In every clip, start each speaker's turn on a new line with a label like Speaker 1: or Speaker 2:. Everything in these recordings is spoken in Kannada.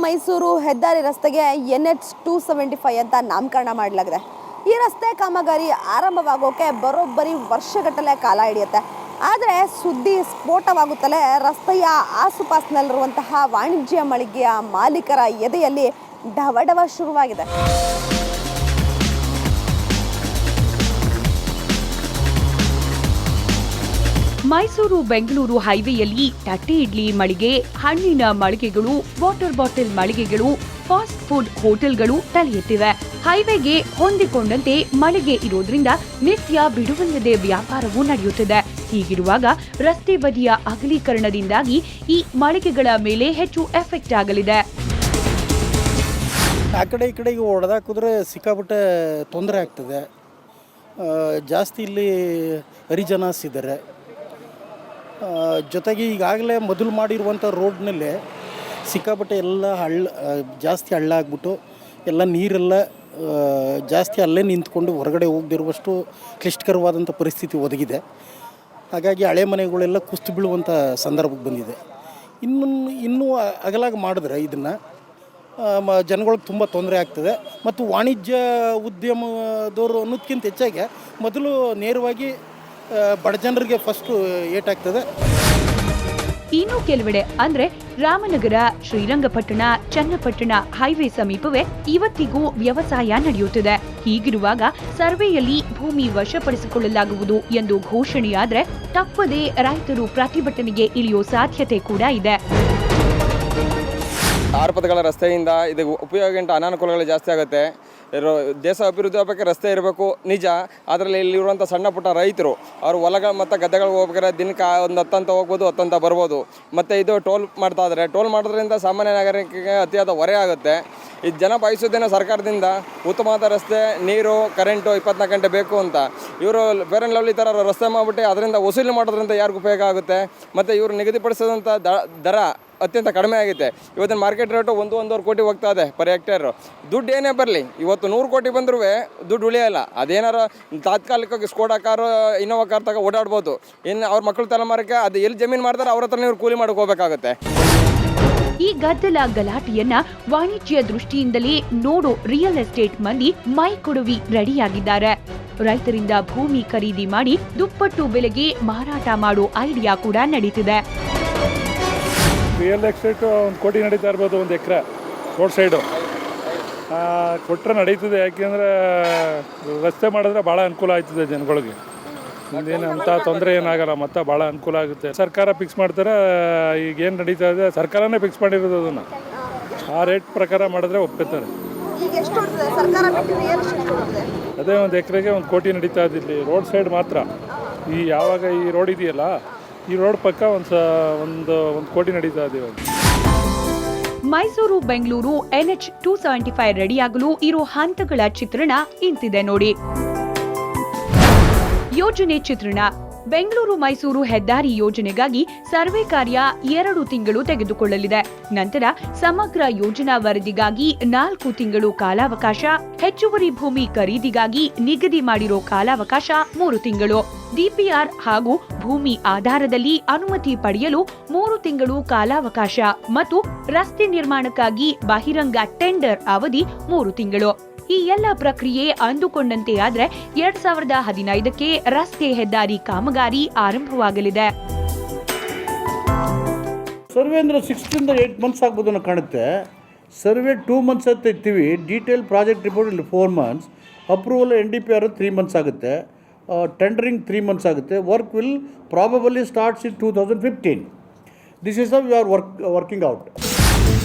Speaker 1: ಮೈಸೂರು ಹೆದ್ದಾರಿ ರಸ್ತೆಗೆ NH-275 ಅಂತ ನಾಮಕರಣ ಮಾಡಲಾಗಿದೆ. ಈ ರಸ್ತೆ ಕಾಮಗಾರಿ ಆರಂಭವಾಗೋಕೆ ಬರೋಬ್ಬರಿ ವರ್ಷಗಟ್ಟಲೆ ಕಾಲ ಹಿಡಿಯುತ್ತೆ. ಆದರೆ ಸುದ್ದಿ ಸ್ಫೋಟವಾಗುತ್ತಲೇ ರಸ್ತೆಯ ಆಸುಪಾಸಿನಲ್ಲಿರುವಂತಹ ವಾಣಿಜ್ಯ ಮಳಿಗೆಯ ಮಾಲೀಕರ ಎದೆಯಲ್ಲಿ ಢವಢವ ಶುರುವಾಗಿದೆ.
Speaker 2: ಮೈಸೂರು ಬೆಂಗಳೂರು ಹೈವೇಯಲ್ಲಿ ತಟ್ಟೆ ಇಡ್ಲಿ ಮಳಿಗೆ, ಹಣ್ಣಿನ ಮಳಿಗೆಗಳು, ವಾಟರ್ ಬಾಟಲ್ ಮಳಿಗೆಗಳು, ಫಾಸ್ಟ್ ಫುಡ್ ಹೋಟೆಲ್ಗಳು ತಲೆ ಎತ್ತಿವೆ. ಹೈವೇಗೆ ಹೊಂದಿಕೊಂಡಂತೆ ಮಳಿಗೆ ಇರೋದ್ರಿಂದ ನಿತ್ಯ ಬಿಡುವಿಲ್ಲದೆ ವ್ಯಾಪಾರವೂ ನಡೆಯುತ್ತಿದೆ. ಹೀಗಿರುವಾಗ ರಸ್ತೆ ಬದಿಯ ಅಗಲೀಕರಣದಿಂದಾಗಿ ಈ ಮಳಿಗೆಗಳ ಮೇಲೆ ಹೆಚ್ಚು ಎಫೆಕ್ಟ್ ಆಗಲಿದೆ.
Speaker 3: ಆ ಕಡೆ ಈ ಕಡೆಗೆ ಹೊಡೆದಾಕಿದ್ರೆ ಸಿಕ್ಕಾಪಟ್ಟೆ ತೊಂದರೆ ಆಗ್ತದೆ. ಜಾಸ್ತಿ ಇಲ್ಲಿ ಹರಿಜನಸಿದ್ದಾರೆ. ಜೊತೆಗೆ ಈಗಾಗಲೇ ಮೊದಲು ಮಾಡಿರುವಂಥ ರೋಡ್ನಲ್ಲೇ ಸಿಕ್ಕಾಪಟ್ಟೆ ಎಲ್ಲ ಜಾಸ್ತಿ ಹಳ್ಳ ಆಗ್ಬಿಟ್ಟು ಎಲ್ಲ ನೀರೆಲ್ಲ ಜಾಸ್ತಿ ಅಲ್ಲೇ ನಿಂತ್ಕೊಂಡು ಹೊರಗಡೆ ಹೋಗದಿರುವಷ್ಟು ಕ್ಲಿಷ್ಟಕರವಾದಂಥ ಪರಿಸ್ಥಿತಿ ಒದಗಿದೆ. ಹಾಗಾಗಿ ಹಳೆ ಮನೆಗಳೆಲ್ಲ ಕುಸಿದು ಬೀಳುವಂಥ ಸಂದರ್ಭಕ್ಕೆ ಬಂದಿದೆ. ಇನ್ನೂ ಅಗಲಾಗಿ ಮಾಡಿದ್ರೆ ಇದನ್ನು ಜನಗಳಿಗೆ ತುಂಬ ತೊಂದರೆ ಆಗ್ತದೆ. ಮತ್ತು ವಾಣಿಜ್ಯ ಉದ್ಯಮದವರು ಅನ್ನೋದಕ್ಕಿಂತ ಹೆಚ್ಚಾಗಿ ಮೊದಲು ನೇರವಾಗಿ ಬಡ ಜನರಿಗೆ ಫಸ್ಟು ಏಟಾಗ್ತದೆ.
Speaker 2: ಇನ್ನು ಕೆಲವೆಡೆ ಅಂದ್ರೆ ರಾಮನಗರ, ಶ್ರೀರಂಗಪಟ್ಟಣ, ಚನ್ನಪಟ್ಟಣ ಹೈವೇ ಸಮೀಪವೇ ಇವತ್ತಿಗೂ ವ್ಯವಸಾಯ ನಡೆಯುತ್ತಿದೆ. ಹೀಗಿರುವಾಗ ಸರ್ವೆಯಲ್ಲಿ ಭೂಮಿ ವಶಪಡಿಸಿಕೊಳ್ಳಲಾಗುವುದು ಎಂದು ಘೋಷಣೆಯಾದ್ರೆ ತಪ್ಪದೇ ರೈತರು ಪ್ರತಿಭಟನೆಗೆ ಇಳಿಯೋ ಸಾಧ್ಯತೆ ಕೂಡ ಇದೆ.
Speaker 4: ಆರ್ಪದಗಳ ರಸ್ತೆಯಿಂದ ಇದು ಉಪಯೋಗಕ್ಕಿಂತ ಅನಾನುಕೂಲಗಳು ಜಾಸ್ತಿ ಆಗುತ್ತೆ. ದೇಶ ಅಭಿವೃದ್ಧಿ ಆಗಬೇಕು, ರಸ್ತೆ ಇರಬೇಕು ನಿಜ. ಅದರಲ್ಲಿ ಇಲ್ಲಿರುವಂಥ ಸಣ್ಣ ಪುಟ್ಟ ರೈತರು ಅವರು ಹೊಲಗಳು ಮತ್ತು ಗದ್ದೆಗಳಿಗೆ ಹೋಗ್ಬೇಕಾದ್ರೆ ದಿನಕ್ಕೆ ಒಂದು 10 ಅಂತ ಹೋಗ್ಬೋದು, 10 ಅಂತ ಬರ್ಬೋದು. ಮತ್ತು ಇದು ಟೋಲ್ ಮಾಡ್ತಾ ಇದ್ದಾರೆ. ಟೋಲ್ ಮಾಡೋದ್ರಿಂದ ಸಾಮಾನ್ಯ ನಾಗರಿಕರಿಗೆ ಅತಿಯಾದ ಹೊರೆ ಆಗುತ್ತೆ. ಇದು ಜನ ಬಯಸೋದೇನೋ ಸರ್ಕಾರದಿಂದ ಉತ್ತಮವಾದ ರಸ್ತೆ, ನೀರು, ಕರೆಂಟು 24 ಗಂಟೆ ಬೇಕು ಅಂತ. ಇವರು ಫೇರ್ ಆ್ಯಂಡ್ ಲವ್ಲಿ ಥರ ರಸ್ತೆ ಮಾಡಿಬಿಟ್ಟು ಅದರಿಂದ ವಸೂಲಿ ಮಾಡೋದ್ರಿಂದ ಯಾರಿಗೂ ಉಪಯೋಗ ಆಗುತ್ತೆ. ಮತ್ತು ಇವರು ನಿಗದಿಪಡಿಸಿದಂಥ ದರ ಅತ್ಯಂತ ಕಡಿಮೆ ಆಗಿದೆ. ಇವತ್ತಿನ ಮಾರ್ಕೆಟ್ ರೇಟು 1-1.5 ಕೋಟಿ ಹೋಗ್ತಾ ಇದೆ ಪರ್ ಹೆಕ್ಟೇರು. ದುಡ್ಡು ಏನೇ ಬರಲಿ, ಇವತ್ತು 100 ಕೋಟಿ ಬಂದರೂ ದುಡ್ಡು ಉಳಿಯೋಲ್ಲ. ಅದೇನಾರು ತಾತ್ಕಾಲಿಕವಾಗಿ ಸ್ಕೋಡಾ ಕಾರು, ಇನ್ನೋವಾ ಕಾರ್ ತಗೋ ಓಡಾಡ್ಬೋದು. ಇನ್ನು ಅವ್ರ ಮಕ್ಕಳು ತಲೆಮಾರಕ್ಕೆ ಅದು ಎಲ್ಲಿ ಜಮೀನು ಮಾಡ್ತಾರೆ ಅವ್ರ ಹತ್ರ ಇವ್ರು ಕೂಲಿ ಮಾಡೋಕೆ ಹೋಗಬೇಕಾಗುತ್ತೆ.
Speaker 2: ಈ ಗದ್ದಲ ಗಲಾಟೆಯನ್ನ ವಾಣಿಜ್ಯ ದೃಷ್ಟಿಯಿಂದಲೇ ನೋಡೋ ರಿಯಲ್ ಎಸ್ಟೇಟ್ ಮಂದಿ ಮೈ ಕೊಡುವಿ ರೆಡಿಯಾಗಿದ್ದಾರೆ. ರೈತರಿಂದ ಭೂಮಿ ಖರೀದಿ ಮಾಡಿ ದುಪ್ಪಟ್ಟು ಬೆಲೆಗೆ ಮಾರಾಟ ಮಾಡೋ ಐಡಿಯಾ ಕೂಡ ನಡೀತಿದೆ.
Speaker 5: ರಿಯಲ್ ಎಸ್ಟೇಟ್ 1 ಕೋಟಿ ನಡೀತಾ ಇರ್ಬೋದು, 1 ಎಕರೆ ರೋಡ್ ಸೈಡು ಕೊಟ್ಟರೆ ನಡೀತದೆ. ಯಾಕೆಂದರೆ ರಸ್ತೆ ಮಾಡಿದ್ರೆ ಭಾಳ ಅನುಕೂಲ ಆಯ್ತದೆ ಜನಗಳಿಗೆ. ಇನ್ನೇನು ಅಂಥ ತೊಂದರೆ ಏನಾಗಲ್ಲ, ಮತ್ತು ಭಾಳ ಅನುಕೂಲ ಆಗುತ್ತೆ. ಸರ್ಕಾರ ಫಿಕ್ಸ್ ಮಾಡ್ತಾರೆ. ಈಗೇನು ನಡೀತಾ ಇದೆ ಸರ್ಕಾರನೇ ಫಿಕ್ಸ್ ಮಾಡಿರೋದು. ಅದನ್ನು ಆ ರೇಟ್ ಪ್ರಕಾರ ಮಾಡಿದ್ರೆ ಒಪ್ಕೋತಾರೆ. ಅದೇ 1 ಎಕರೆಗೆ 1 ಕೋಟಿ ನಡೀತಾ ಇದ್ದಿಲ್ಲಿ ರೋಡ್ ಸೈಡ್ ಮಾತ್ರ. ಯಾವಾಗ ಈ ರೋಡ್ ಇದೆಯಲ್ಲ, ಈ ರೋಡ್ ಪಕ್ಕ ಒಂದು ಕೋಟಿ ನಡೀತಾ ಇದ್ದೀವಿ.
Speaker 2: ಮೈಸೂರು ಬೆಂಗಳೂರು NH-275 ರೆಡಿಯಾಗಲು ಇರೋ ಹಂತಗಳ ಚಿತ್ರಣ ಇಂತಿದೆ ನೋಡಿ. ಯೋಜನೆ ಚಿತ್ರಣ. ಬೆಂಗಳೂರು ಮೈಸೂರು ಹೆದ್ದಾರಿ ಯೋಜನೆಗಾಗಿ ಸರ್ವೆ ಕಾರ್ಯ 2 ತಿಂಗಳು ತೆಗೆದುಕೊಳ್ಳಲಿದೆ. ನಂತರ ಸಮಗ್ರ ಯೋಜನಾ ವರದಿಗಾಗಿ 4 ತಿಂಗಳು ಕಾಲಾವಕಾಶ. ಹೆಚ್ಚುವರಿ ಭೂಮಿ ಖರೀದಿಗಾಗಿ ನಿಗದಿ ಮಾಡಿರೋ ಕಾಲಾವಕಾಶ 3 ತಿಂಗಳು. DPR ಹಾಗೂ ಭೂಮಿ ಆಧಾರದಲ್ಲಿ ಅನುಮತಿ ಪಡೆಯಲು 3 ತಿಂಗಳು ಕಾಲಾವಕಾಶ ಮತ್ತು ರಸ್ತೆ ನಿರ್ಮಾಣಕ್ಕಾಗಿ ಬಹಿರಂಗ ಟೆಂಡರ್ ಅವಧಿ 3 ತಿಂಗಳು. ಈ ಎಲ್ಲ ಪ್ರಕ್ರಿಯೆ ಅಂದುಕೊಂಡಂತೆ ಆದ್ರೆ 2015ಕ್ಕೆ ರಸ್ತೆ ಹೆದ್ದಾರಿ ಕಾಮಗಾರಿ ಆರಂಭವಾಗಲಿದೆ.
Speaker 6: ಸರ್ವೆ ಅಂದರೆ 6 to 8 months ಆಗ್ಬೋದು ಅನ್ನೋ ಕಾಣುತ್ತೆ. ಸರ್ವೆ 2 months ಅಂತ ಇರ್ತೀವಿ. ಡೀಟೇಲ್ ಪ್ರಾಜೆಕ್ಟ್ ರಿಪೋರ್ಟ್ ಇಲ್ಲಿ 4 months. ಅಪ್ರೂವಲ್ NDPR 3 months ಆಗುತ್ತೆ. ಟೆಂಡರಿಂಗ್ 3 months ಆಗುತ್ತೆ. Work will probably starts in 2015. This is how we are working out.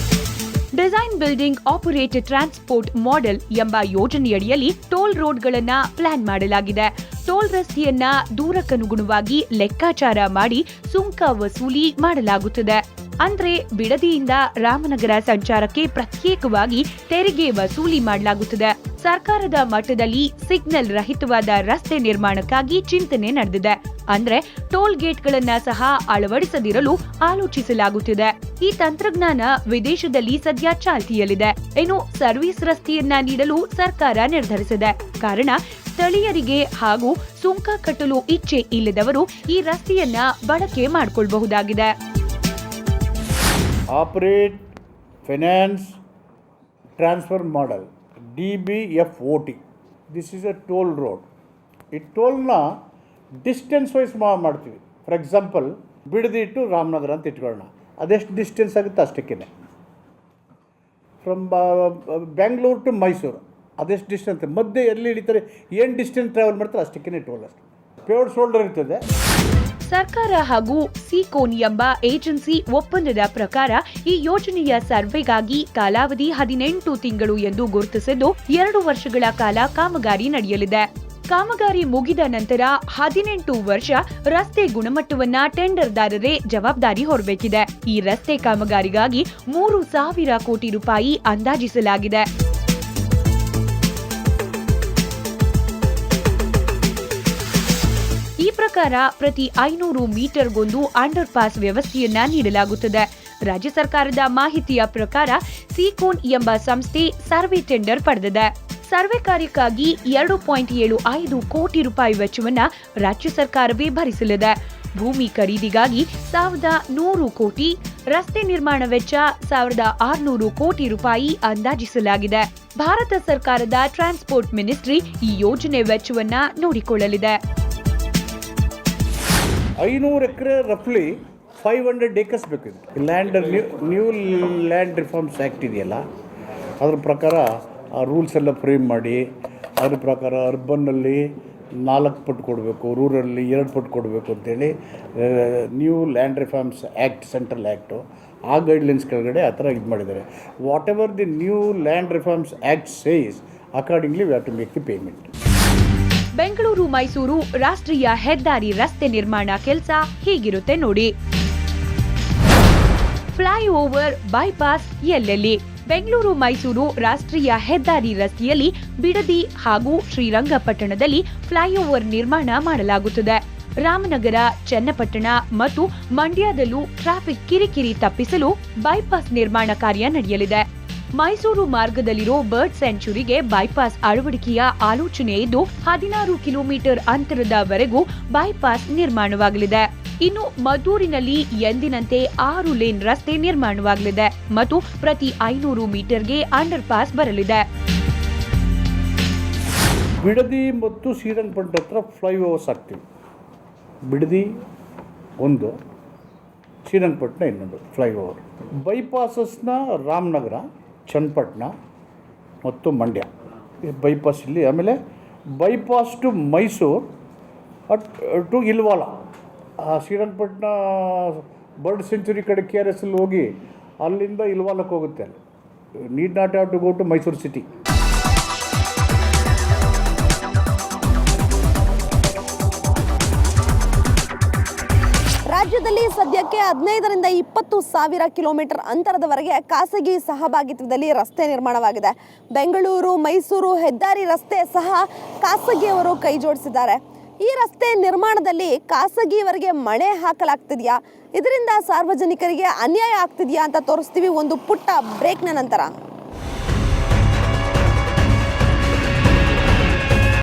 Speaker 2: Design building operated transport model ಎಂಬ ಯೋಜನೆಯಡಿಯಲ್ಲಿ ಟೋಲ್ ರೋಡ್ಗಳನ್ನ ಪ್ಲಾನ್ ಮಾಡಲಾಗಿದೆ. ಟೋಲ್ ರಸ್ತೆಯನ್ನ ದೂರಕ್ಕನುಗುಣವಾಗಿ ಲೆಕ್ಕಾಚಾರ ಮಾಡಿ ಸುಂಕ ವಸೂಲಿ ಮಾಡಲಾಗುತ್ತದೆ. ಅಂದ್ರೆ ಬಿಡದಿಯಿಂದ ರಾಮನಗರ ಸಂಚಾರಕ್ಕೆ ಪ್ರತ್ಯೇಕವಾಗಿ ತೆರಿಗೆ ವಸೂಲಿ ಮಾಡಲಾಗುತ್ತದೆ. ಸರ್ಕಾರದ ಮಟ್ಟದಲ್ಲಿ ಸಿಗ್ನಲ್ ರಹಿತವಾದ ರಸ್ತೆ ನಿರ್ಮಾಣಕ್ಕಾಗಿ ಚಿಂತನೆ ನಡೆದಿದೆ. ಅಂದ್ರೆ ಟೋಲ್ ಗೇಟ್ಗಳನ್ನ ಸಹ ಅಳವಡಿಸದಿರಲು ಆಲೋಚಿಸಲಾಗುತ್ತಿದೆ. ಈ ತಂತ್ರಜ್ಞಾನ ವಿದೇಶದಲ್ಲಿ ಸದ್ಯ ಚಾಲ್ತಿಯಲ್ಲಿದೆ. ಇನ್ನು ಸರ್ವಿಸ್ ರಸ್ತೆಯನ್ನ ನೀಡಲು ಸರ್ಕಾರ ನಿರ್ಧರಿಸಿದೆ. ಕಾರಣ ಸ್ಥಳೀಯರಿಗೆ ಹಾಗೂ ಸುಂಕ ಕಟ್ಟಲು ಇಚ್ಛೆ ಇಲ್ಲದವರು ಈ ರಸ್ತೆಯನ್ನ ಬಳಕೆ ಮಾಡಿಕೊಳ್ಳಬಹುದಾಗಿದೆ.
Speaker 6: Operate finance transfer model DBFOT. This is a toll road. ಈ ಟೋಲ್ನ ಡಿಸ್ಟೆನ್ಸ್ ವೈಸ್ ಮಾಡ್ತೀವಿ. For example Bidadi to Ramanagara ಅಂತ ಇಟ್ಕೊಳ್ಳೋಣ, ಅದೆಷ್ಟು ಡಿಸ್ಟೆನ್ಸ್ ಆಗುತ್ತೆ ಅಷ್ಟಕ್ಕೇ. ಫ್ರಮ್ ಬ್ಯಾಂಗ್ಳೂರು ಟು ಮೈಸೂರು ಅದೆಷ್ಟು ಡಿಸ್ಟೆನ್ಸ್, ಮಧ್ಯೆ ಎಲ್ಲಿ ಹಿಡಿತಾರೆ, ಏನು ಡಿಸ್ಟೆನ್ಸ್ ಟ್ರಾವೆಲ್ ಮಾಡ್ತಾರೆ ಅಷ್ಟಕ್ಕೇ ಟೋಲ್. ಅಷ್ಟು ಪೇವ್ಡ್ ಶೋಲ್ಡರ್ ಇರ್ತದೆ.
Speaker 2: ಸರ್ಕಾರ ಹಾಗೂ ಸಿಕೋನ್ ಎಂಬ ಏಜೆನ್ಸಿ ಒಪ್ಪಂದದ ಪ್ರಕಾರ ಈ ಯೋಜನೆಯ ಸರ್ವೆಗಾಗಿ ಕಾಲಾವಧಿ 18 ತಿಂಗಳು ಎಂದು ಗುರುತಿಸಿದ್ದು 2 ವರ್ಷಗಳ ಕಾಲ ಕಾಮಗಾರಿ ನಡೆಯಲಿದೆ. ಕಾಮಗಾರಿ ಮುಗಿದ ನಂತರ 18 ವರ್ಷ ರಸ್ತೆ ಗುಣಮಟ್ಟವನ್ನ ಟೆಂಡರ್ದಾರರೇ ಜವಾಬ್ದಾರಿ ಹೊರಬೇಕಿದೆ. ಈ ರಸ್ತೆ ಕಾಮಗಾರಿಗಾಗಿ 3,000 ಕೋಟಿ ರೂಪಾಯಿ ಅಂದಾಜಿಸಲಾಗಿದೆ. ಈ ಪ್ರಕಾರ ಪ್ರತಿ 500 ಮೀಟರ್ಗೊಂದು ಅಂಡರ್ ಪಾಸ್ ವ್ಯವಸ್ಥೆಯನ್ನ ನೀಡಲಾಗುತ್ತದೆ. ರಾಜ್ಯ ಸರ್ಕಾರದ ಮಾಹಿತಿಯ ಪ್ರಕಾರ ಸಿಕೋನ್ ಎಂಬ ಸಂಸ್ಥೆ ಸರ್ವೆ ಟೆಂಡರ್ ಪಡೆದಿದೆ. ಸರ್ವೆ ಕಾರ್ಯಕ್ಕಾಗಿ 2.75 ಕೋಟಿ ರೂಪಾಯಿ ವೆಚ್ಚವನ್ನ ರಾಜ್ಯ ಸರ್ಕಾರವೇ ಭರಿಸಲಿದೆ. ಭೂಮಿ ಖರೀದಿಗಾಗಿ 1,100 ಕೋಟಿ, ರಸ್ತೆ ನಿರ್ಮಾಣ ವೆಚ್ಚ 1,600 ಕೋಟಿ ರೂಪಾಯಿ ಅಂದಾಜಿಸಲಾಗಿದೆ. ಭಾರತ ಸರ್ಕಾರದ ಟ್ರಾನ್ಸ್ಪೋರ್ಟ್ ಮಿನಿಸ್ಟ್ರಿ ಈ ಯೋಜನೆ ವೆಚ್ಚವನ್ನ ನೋಡಿಕೊಳ್ಳಲಿದೆ.
Speaker 6: 500 ಎಕರೆ ರಫ್ಲಿ 500 acres ಬೇಕಿದೆ. ನ್ಯೂ ಲ್ಯಾಂಡ್ ರಿಫಾರ್ಮ್ಸ್ ಆ್ಯಕ್ಟ್ ಇದೆಯಲ್ಲ, ಅದ್ರ ಪ್ರಕಾರ ಆ ರೂಲ್ಸ್ ಎಲ್ಲ ಫ್ರೇಮ್ ಮಾಡಿ, ಅದ್ರ ಪ್ರಕಾರ ಅರ್ಬನ್ನಲ್ಲಿ 4 ಪಟ್ಟು ಕೊಡಬೇಕು, ರೂರಲ್ಲಿ 2 ಪಟ್ಟು ಕೊಡಬೇಕು ಅಂತೇಳಿ new land reforms act, central act, ಆ ಗೈಡ್ಲೈನ್ಸ್ ಕೆಳಗಡೆ ಆ ಥರ ಇದು ಮಾಡಿದ್ದಾರೆ. Whatever the new land reforms act says accordingly we have to make the payment.
Speaker 2: Bengaluru Mysuru ರಾಷ್ಟ್ರೀಯ ಹೆದ್ದಾರಿ ರಸ್ತೆ ನಿರ್ಮಾಣ ಕೆಲಸ ಹೀಗಿರುತ್ತೆ ನೋಡಿ. ಫ್ಲೈಓವರ್, ಬೈಪಾಸ್ ಎಲ್ಲೆಲ್ಲಿ? ಬೆಂಗಳೂರು ಮೈಸೂರು ರಾಷ್ಟ್ರೀಯ ಹೆದ್ದಾರಿ ರಸ್ತೆಯಲ್ಲಿ ಬಿಡದಿ ಹಾಗೂ ಶ್ರೀರಂಗಪಟ್ಟಣದಲ್ಲಿ ಫ್ಲೈಓವರ್ ನಿರ್ಮಾಣ ಮಾಡಲಾಗುತ್ತದೆ. ರಾಮನಗರ, ಚನ್ನಪಟ್ಟಣ ಮತ್ತು ಮಂಡ್ಯದಲ್ಲೂ ಟ್ರಾಫಿಕ್ ಕಿರಿಕಿರಿ ತಪ್ಪಿಸಲು ಬೈಪಾಸ್ ನಿರ್ಮಾಣ ಕಾರ್ಯ ನಡೆಯಲಿದೆ. ಮೈಸೂರು ಮಾರ್ಗದಲ್ಲಿರೋ ಬರ್ಡ್ ಸೆಂಚುರಿಗೆ ಬೈಪಾಸ್ ಅಳವಡಿಕೆಯ ಆಲೋಚನೆ ಇದ್ದು 16 ಕಿಲೋಮೀಟರ್ ಅಂತರದವರೆಗೂ ಬೈಪಾಸ್ ನಿರ್ಮಾಣವಾಗಲಿದೆ. ಇನ್ನು ಮದ್ದೂರಿನಲ್ಲಿ ಎಂದಿನಂತೆ 6 ಲೇನ್ ರಸ್ತೆ ನಿರ್ಮಾಣವಾಗಲಿದೆ ಮತ್ತು ಪ್ರತಿ 500 ಮೀಟರ್ಗೆ ಅಂಡರ್ ಪಾಸ್ ಬರಲಿದೆ.
Speaker 6: ಬಿಡದಿ ಮತ್ತು ಶ್ರೀರಂಗಪಟ್ಟಣ ಹತ್ರ ಫ್ಲೈಓವರ್ಸ್ ಆಗ್ತೀವಿ. ಬಿಡದಿ ಒಂದು, ಶ್ರೀರಂಗಪಟ್ಟಣ ಇನ್ನೊಂದು ಫ್ಲೈಓವರ್. ಬೈಪಾಸಸ್ನ ರಾಮನಗರ, ಚನ್ನಪಟ್ಟಣ ಮತ್ತು ಮಂಡ್ಯ ಬೈಪಾಸ್ ಇಲ್ಲಿ. ಆಮೇಲೆ bypass to Mysuru to Ilwala. Srirangapatna bird sanctuary ಕಡೆ KRS ಅಲ್ಲಿ ಹೋಗಿ ಅಲ್ಲಿಂದ ಇಲ್ವಾಲಕ್ಕೆ ಹೋಗುತ್ತೆ. Need not have to go to Mysuru city.
Speaker 1: ರಾಜ್ಯದಲ್ಲಿ ಸದ್ಯಕ್ಕೆ 15ರಿಂದ 20 ಸಾವಿರ ಕಿಲೋಮೀಟರ್ ಅಂತರದವರೆಗೆ ಖಾಸಗಿ ಸಹಭಾಗಿತ್ವದಲ್ಲಿ ರಸ್ತೆ ನಿರ್ಮಾಣವಾಗಿದೆ. ಬೆಂಗಳೂರು ಮೈಸೂರು ಹೆದ್ದಾರಿ ರಸ್ತೆ ಸಹ ಖಾಸಗಿಯವರು ಕೈ ಜೋಡಿಸಿದ್ದಾರೆ. ಈ ರಸ್ತೆ ನಿರ್ಮಾಣದಲ್ಲಿ ಖಾಸಗಿಯವರಿಗೆ ಮಣೆ ಹಾಕಲಾಗ್ತಿದೆಯಾ, ಇದರಿಂದ ಸಾರ್ವಜನಿಕರಿಗೆ ಅನ್ಯಾಯ ಆಗ್ತಿದೆಯಾ ಅಂತ ತೋರಿಸ್ತೀವಿ ಒಂದು ಪುಟ್ಟ ಬ್ರೇಕ್ನ ನಂತರ.